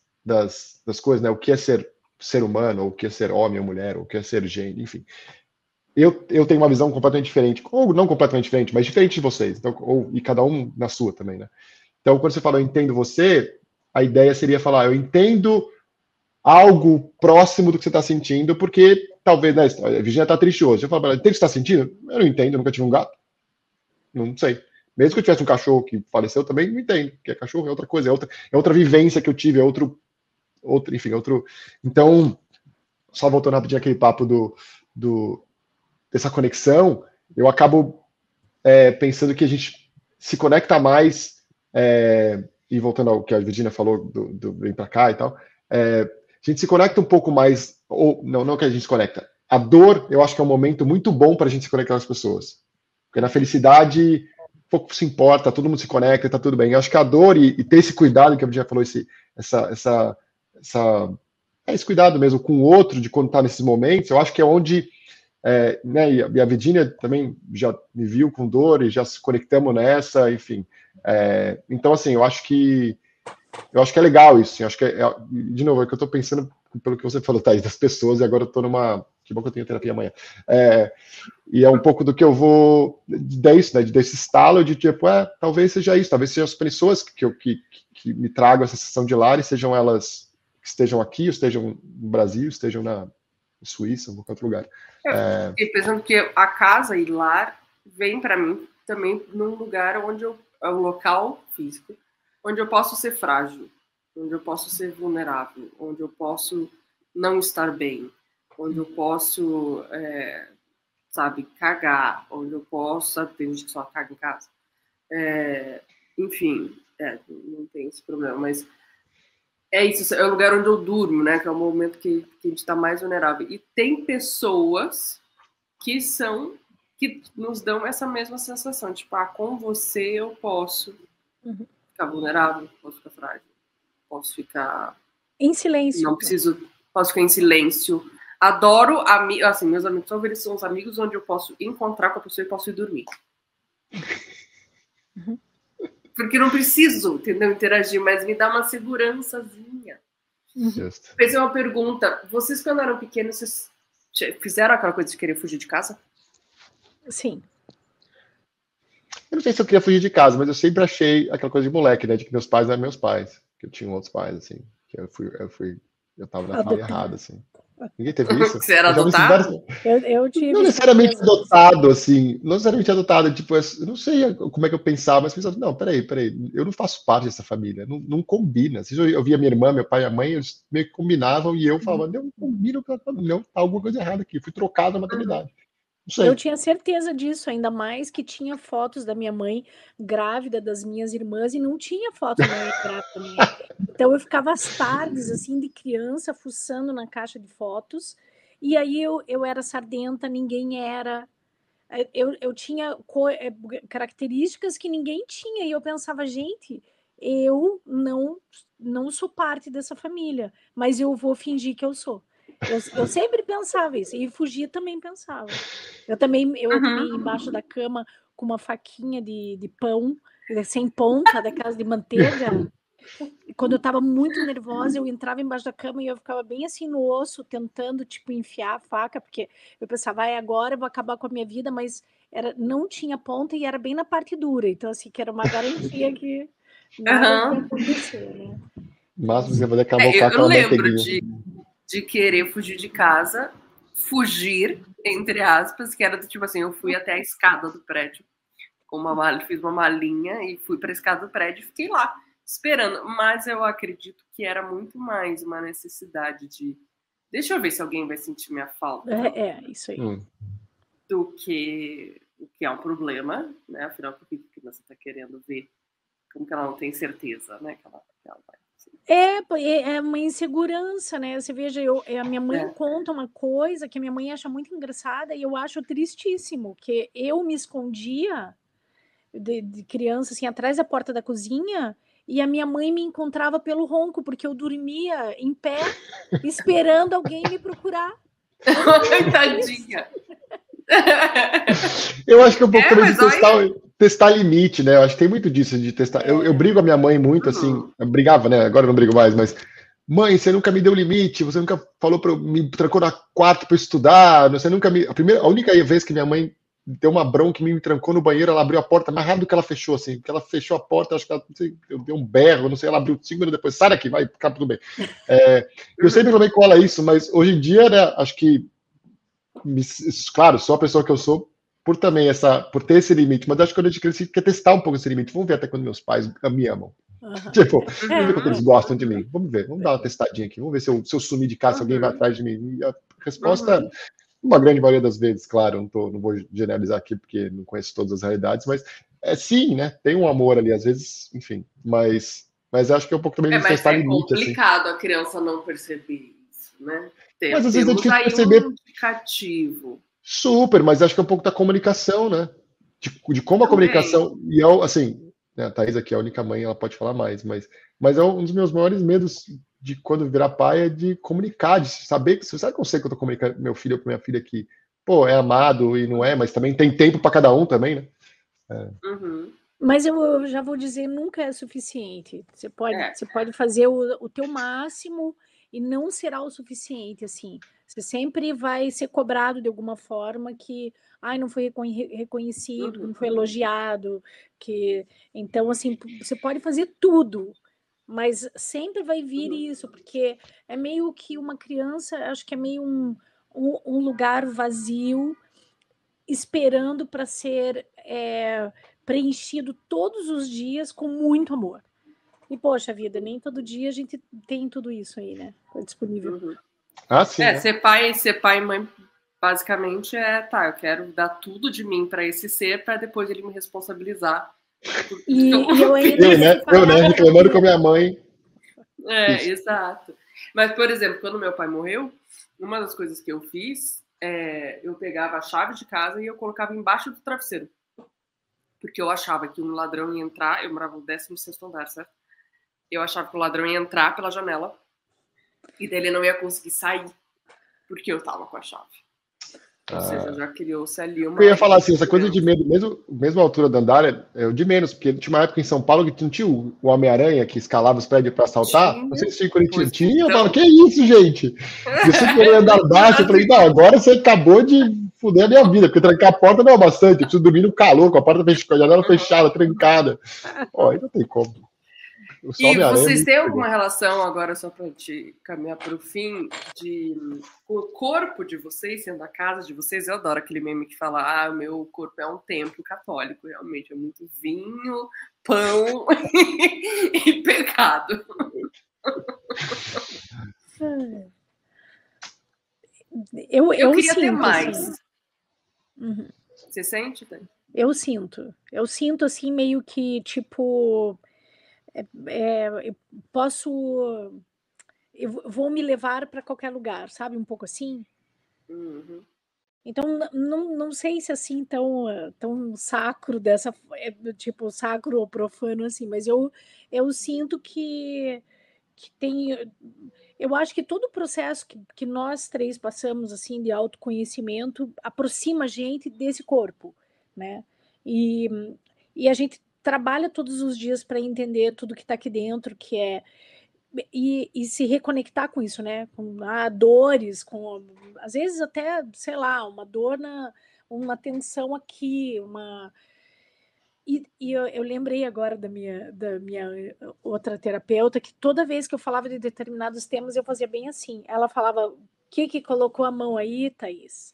coisas, né? O que é ser humano, ou o que é ser homem ou mulher, ou o que é ser gênero, enfim. Eu tenho uma visão completamente diferente, ou não completamente diferente, mas diferente de vocês, então, e cada um na sua também, né? Então, quando você fala eu entendo você, a ideia seria falar eu entendo algo próximo do que você está sentindo, porque talvez, né, a Virginia está triste hoje. Eu falo, entende o que você está sentindo? Eu não entendo, eu nunca tive um gato. Não sei. Mesmo que eu tivesse um cachorro que faleceu, também não entendo, porque cachorro é outra coisa, é outra vivência que eu tive, enfim. Então, só voltando rapidinho aquele papo dessa conexão, eu acabo pensando que a gente se conecta mais, e voltando ao que a Virginia falou do vem pra cá e tal, a gente se conecta um pouco mais, ou não que a gente se conecta, a dor, eu acho que é um momento muito bom para a gente se conectar com as pessoas, porque na felicidade pouco se importa, todo mundo se conecta, tá tudo bem. Eu acho que a dor e ter esse cuidado que a Virginia falou, esse cuidado mesmo com o outro, de quando tá nesses momentos, eu acho que é onde, né, e a Virginia também já me viu com dor e já se conectamos nessa, enfim. Então, assim, eu acho que é legal isso, assim, acho que de novo, é que eu tô pensando pelo que você falou, Thaís, das pessoas, e agora eu tô Que bom que eu tenho terapia amanhã. E é um pouco do que eu vou... Disso, né? Desse estalo de tipo, talvez seja isso. Talvez sejam as pessoas que me tragam essa sensação de lar, e sejam elas que estejam aqui, ou estejam no Brasil, estejam na Suíça, ou qualquer outro lugar. Fiquei pensando que a casa e lar vem para mim também num lugar onde é um local físico, onde eu posso ser frágil, onde eu posso ser vulnerável, onde eu posso não estar bem, onde eu posso, sabe, cagar, onde eu posso, sabe, tem gente que só caga em casa. Enfim, não tem esse problema, mas é isso, é o lugar onde eu durmo, né, que é o momento que a gente está mais vulnerável. E tem pessoas que nos dão essa mesma sensação, tipo, com você eu posso ficar vulnerável, posso ficar frágil, posso ficar... Em silêncio. Não preciso... Posso ficar em silêncio. Adoro amigos, assim, meus amigos favoritos são os amigos onde eu posso encontrar com a pessoa e posso ir dormir. Porque não preciso, entendeu, interagir, mas me dá uma segurançazinha. Fez uma pergunta. Vocês, quando eram pequenos, vocês fizeram aquela coisa de querer fugir de casa? Sim. Eu não sei se eu queria fugir de casa, mas eu sempre achei aquela coisa de moleque, né? De que meus pais eram meus pais. Que eu tinha outros pais, assim. Que eu tava na família errada, assim. Ninguém teve isso? Você era adotado? Eu tive. Não necessariamente adotado, assim. Não necessariamente adotado. Tipo, eu não sei como é que eu pensava, mas pensava, não, peraí. Eu não faço parte dessa família. Não combina. Se eu via minha irmã, meu pai e a mãe, eles meio que combinavam e eu falava, não combina, não, tá alguma coisa errada aqui. Fui trocado na maternidade. Eu tinha certeza disso, ainda mais que tinha fotos da minha mãe grávida, das minhas irmãs, e não tinha foto da minha mãe grávida. Então eu ficava às tardes, assim, de criança, fuçando na caixa de fotos, e aí eu era sardenta, ninguém era. Eu tinha características que ninguém tinha, e eu pensava, gente, eu não sou parte dessa família, mas eu vou fingir que eu sou. Eu sempre pensava isso, e fugir também pensava. Eu também embaixo da cama com uma faquinha de pão, sem ponta, daquelas de manteiga. E quando eu estava muito nervosa, eu entrava embaixo da cama e eu ficava bem assim no osso, tentando, tipo, enfiar a faca, porque eu pensava, agora eu vou acabar com a minha vida, mas não tinha ponta e era bem na parte dura. Então, assim, que era uma garantia que nada ia acontecer, né? Mas você vai cavocar eu lembro de querer fugir de casa, fugir, entre aspas, que era do tipo assim, eu fui até a escada do prédio, fiz uma malinha e fui para a escada do prédio e fiquei lá, esperando. Mas eu acredito que era muito mais uma necessidade de deixa eu ver se alguém vai sentir minha falta. Isso aí. Do que o que é um problema, né? Afinal, por que você está querendo ver como que ela não tem certeza, né? Que ela vai. É uma insegurança, né? Você veja, a minha mãe conta uma coisa que a minha mãe acha muito engraçada e eu acho tristíssimo, que eu me escondia de criança, assim, atrás da porta da cozinha e a minha mãe me encontrava pelo ronco, porque eu dormia em pé, esperando alguém me procurar. Tadinha! Eu acho que é um pouco também de testar limite, né? Eu acho que tem muito disso de testar. Eu brigo com a minha mãe muito, assim. Eu brigava, né? Agora eu não brigo mais, mas mãe, você nunca me deu limite, você nunca falou para me trancou na quarto para estudar, você nunca me. A única vez que minha mãe deu uma bronca e me trancou no banheiro, ela abriu a porta mais rápido que ela fechou, assim, porque ela fechou a porta, acho que ela, não sei, eu dei um berro, não sei, ela abriu 5 minutos depois, sai daqui, vai, ficar tudo bem. Eu sempre falei com ela isso, mas hoje em dia, né, acho que, claro, sou a pessoa que eu sou, por ter esse limite, mas acho que quando a gente cresce, quer testar um pouco esse limite, vamos ver até quando meus pais me amam. Tipo, vamos ver quanto eles gostam de mim, vamos dar uma testadinha aqui, vamos ver se eu sumir de casa, se alguém vai atrás de mim. E a resposta, uma grande maioria das vezes, claro, não vou generalizar aqui porque não conheço todas as realidades, mas sim, né, tem um amor ali, às vezes, enfim, mas acho que é um pouco também de testar limite. É complicado a criança não perceber isso, né? Mas às vezes é difícil perceber. Um indicativo. Super, mas acho que é um pouco da comunicação, né? De como a comunicação. E assim, né, a Thaís aqui é a única mãe, ela pode falar mais, mas é um dos meus maiores medos de quando virar pai é de comunicar, de saber que. Você sabe que eu sei que eu tô comunicando com meu filho ou com minha filha que, pô, é amado e não é, mas também tem tempo para cada um também, né? Mas eu já vou dizer, nunca é suficiente. Você pode fazer o teu máximo e não será o suficiente, assim. Você sempre vai ser cobrado de alguma forma que, ai, não foi reconhecido, não foi elogiado, que então assim, você pode fazer tudo, mas sempre vai vir isso, porque é meio que uma criança, acho que é meio um lugar vazio, esperando para ser preenchido todos os dias com muito amor. E, poxa vida, nem todo dia a gente tem tudo isso aí, né? Disponível. Ah, sim. Né? Ser pai e mãe, basicamente, eu quero dar tudo de mim para esse ser, para depois ele me responsabilizar. Eu ainda eu, né, reclamando com a minha mãe. Exato. Mas, por exemplo, quando meu pai morreu, uma das coisas que eu fiz eu pegava a chave de casa e eu colocava embaixo do travesseiro. Porque eu achava que um ladrão ia entrar, eu morava no 16º andar, certo? Eu achava que o ladrão ia entrar pela janela e daí ele não ia conseguir sair, porque eu tava com a chave. Ou seja, já criou-se ali uma... Eu ia falar assim, essa coisa de medo, mesmo a altura do andar, é o de menos, porque tinha uma época em São Paulo que não tinha o Homem-Aranha que escalava os prédios para assaltar. Não sei se tinha em Curitiba. Tinha, eu falo, que isso, gente? Eu sempre queria andar baixo, eu falei, não, agora você acabou de fuder a minha vida, porque trancar a porta não é bastante, eu preciso dormir no calor, com a porta fechada, a janela fechada, trancada. Ó, aí não tem como. E vocês têm alguma relação, agora só para te caminhar para o fim, com o corpo de vocês, sendo a casa de vocês? Eu adoro aquele meme que fala, o meu corpo é um templo católico, realmente, é muito vinho, pão e pecado. Eu queria ter mais. Assim. Uhum. Você sente, Tânia? Eu sinto assim, meio que, tipo... eu posso... Eu vou me levar para qualquer lugar, sabe? Um pouco assim. Uhum. Então, não sei se assim tão sacro dessa... tipo, sacro ou profano assim, mas eu sinto que tem... Eu acho que todo o processo que nós três passamos, assim, de autoconhecimento, aproxima a gente desse corpo, né? E a gente trabalha todos os dias para entender tudo que está aqui dentro, que é... E se reconectar com isso, né? Com dores, às vezes até, sei lá, uma dor uma tensão aqui, uma... E eu lembrei agora da minha outra terapeuta, que toda vez que eu falava de determinados temas, eu fazia bem assim. Ela falava, o que colocou a mão aí, Thaís?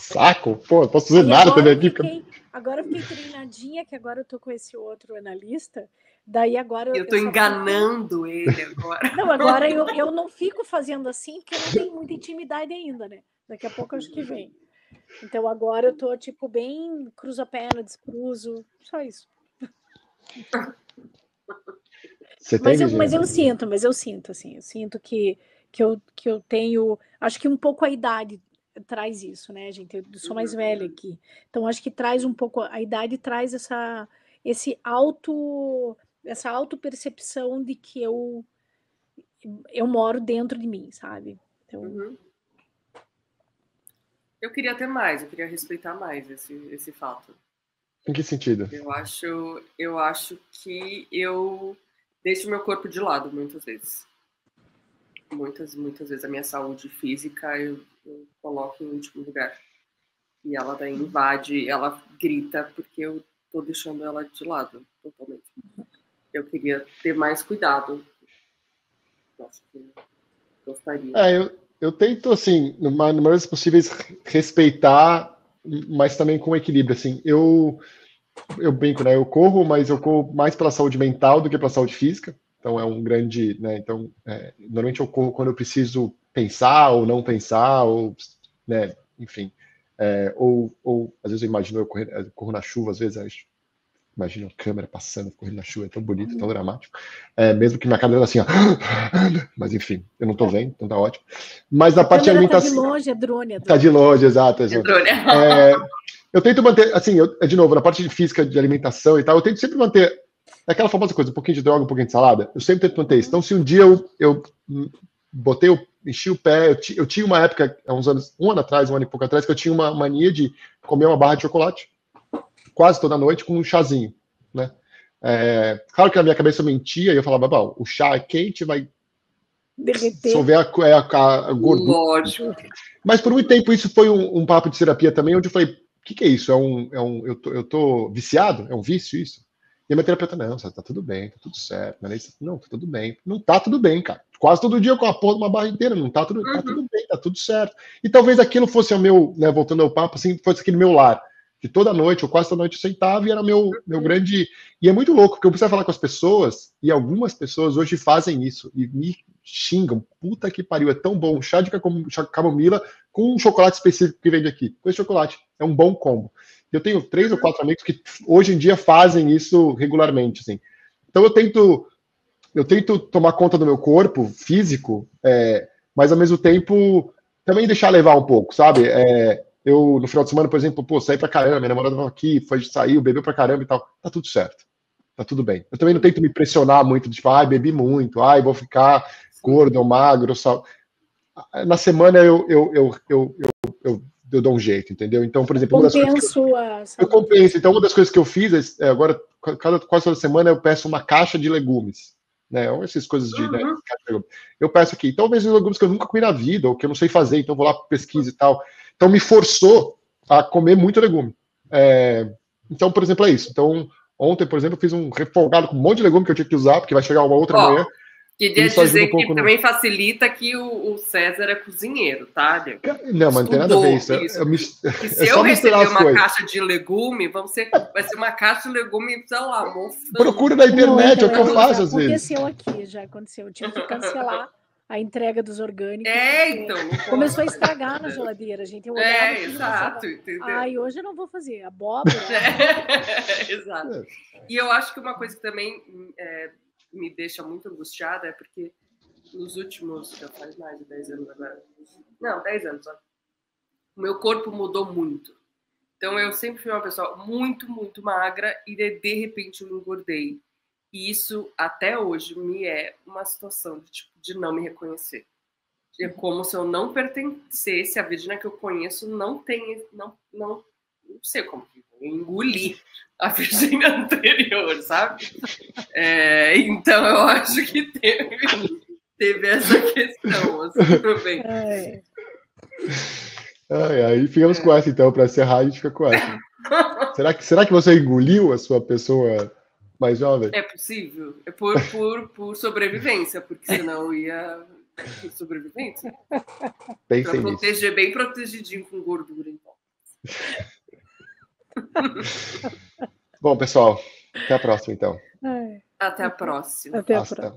Saco? Pô, não posso fazer nada também aqui. Agora eu fiquei treinadinha, que agora eu tô com esse outro analista. Daí agora eu tô enganando ele agora. Não, agora eu não fico fazendo assim, porque eu não tenho muita intimidade ainda, né? Daqui a pouco eu acho que vem. Então agora eu tô, tipo, bem cruzo a perna, descruzo, só isso. Mas eu sinto, assim, eu sinto que eu tenho, acho que um pouco a idade traz isso, né, gente? Eu sou mais velha aqui, então acho que traz um pouco, a idade traz essa autopercepção de que eu moro dentro de mim, sabe? Então... Eu queria ter mais, eu queria respeitar mais esse fato. Em que sentido? Eu acho que eu deixo meu corpo de lado muitas vezes. Muitas vezes a minha saúde física eu coloco em último lugar. E ela daí invade, ela grita porque eu tô deixando ela de lado totalmente. Eu queria ter mais cuidado. Acho que gostaria. Eu tento, assim, no maioria das possíveis, respeitar, mas também com equilíbrio, assim. Eu brinco, né? Eu corro, mas eu corro mais pela saúde mental do que pela saúde física. Então, é um grande, né? Então, normalmente eu corro quando eu preciso pensar ou não pensar, ou, né? Enfim. Ou às vezes eu imagino eu corro na chuva, às vezes imagina a câmera passando, correndo na chuva, é tão bonito, tão dramático. Mesmo que minha cadeira assim, ó. Mas enfim, eu não tô vendo, então tá ótimo. Mas na parte de alimentação... Tá de longe, é drone. Tá de longe, exato. É drone. Eu tento manter, assim, de novo, na parte de física, de alimentação e tal, eu tento sempre manter aquela famosa coisa, um pouquinho de droga, um pouquinho de salada. Eu sempre tento manter isso. Então, se um dia eu enchi o pé, eu tinha uma época, há uns anos, um ano e pouco atrás, que eu tinha uma mania de comer uma barra de chocolate quase toda noite com um chazinho, né? Claro que na minha cabeça eu mentia e eu falava, bom, o chá é quente, vai Derreter. Se houver a gordura. Lógico. Mas por muito tempo isso foi um papo de terapia também, onde eu falei, o que é isso? Eu tô viciado? É um vício isso? E a minha terapeuta, não, tá tudo bem, tá tudo certo. Não, tá tudo bem. Não tá tudo bem, cara. Quase todo dia com a porra de uma barra inteira, não tá tudo bem, tá tudo certo. E talvez aquilo fosse o meu, né, voltando ao papo, assim, fosse aquele meu lar. Que toda noite, ou quase toda noite, eu sentava e era meu grande... E é muito louco, porque eu preciso falar com as pessoas, e algumas pessoas hoje fazem isso, e me xingam. Puta que pariu, é tão bom. Chá de camomila com um chocolate específico que vende aqui. Com esse chocolate. É um bom combo. Eu tenho 3 ou 4 amigos que hoje em dia fazem isso regularmente, assim. Então eu tento tomar conta do meu corpo físico, mas ao mesmo tempo também deixar levar um pouco, sabe? Eu, no final de semana, por exemplo, saí pra caramba, minha namorada estava aqui, saiu, bebeu pra caramba e tal. Tá tudo certo. Tá tudo bem. Eu também não tento me pressionar muito, tipo, bebi muito, vou ficar gordo ou magro, só. Na semana eu dou um jeito, entendeu? Então, por exemplo, eu compenso. Então, uma das coisas que eu fiz agora, quase toda semana, eu peço uma caixa de legumes. Né? Essas coisas de caixa de legumes. Eu peço aqui. Então, talvez os legumes que eu nunca comi na vida, ou que eu não sei fazer, então eu vou lá pesquisa e tal. Então, me forçou a comer muito legume. Então, por exemplo, é isso. Então, ontem, por exemplo, eu fiz um refogado com um monte de legume que eu tinha que usar, porque vai chegar uma outra manhã. Queria dizer que também facilita que o César é cozinheiro, tá? Não, mas não tem nada a ver isso. Se eu receber uma caixa de legume, vai ser uma caixa de legume, sei lá, mofando. Procura na internet, é o que eu faço às vezes. Aconteceu aqui, já aconteceu. Eu tive que cancelar a entrega dos orgânicos. Então. Começou a estragar na geladeira, gente. Eu exato, entendeu? Hoje eu não vou fazer. Abóbora. Exato. E eu acho que uma coisa que também me deixa muito angustiada é porque nos últimos, já faz mais de 10 anos agora. Não, 10 anos, ó. O meu corpo mudou muito. Então eu sempre fui uma pessoa muito, muito magra e de repente eu engordei. E isso, até hoje, me é uma situação de não me reconhecer. É como se eu não pertencesse, a Virgínia que eu conheço não sei como que eu engoli a Virgínia anterior, sabe? Então eu acho que teve essa questão, assim, também. Aí ficamos com essa, então, para encerrar, a gente fica com essa. Será que você engoliu a sua pessoa mais jovem? É possível. É por sobrevivência, porque senão ia... Por sobrevivência. Pensem pra proteger nisso. Bem protegidinho com gordura, então. Bom, pessoal, até a próxima, então. Até a próxima. Até a próxima.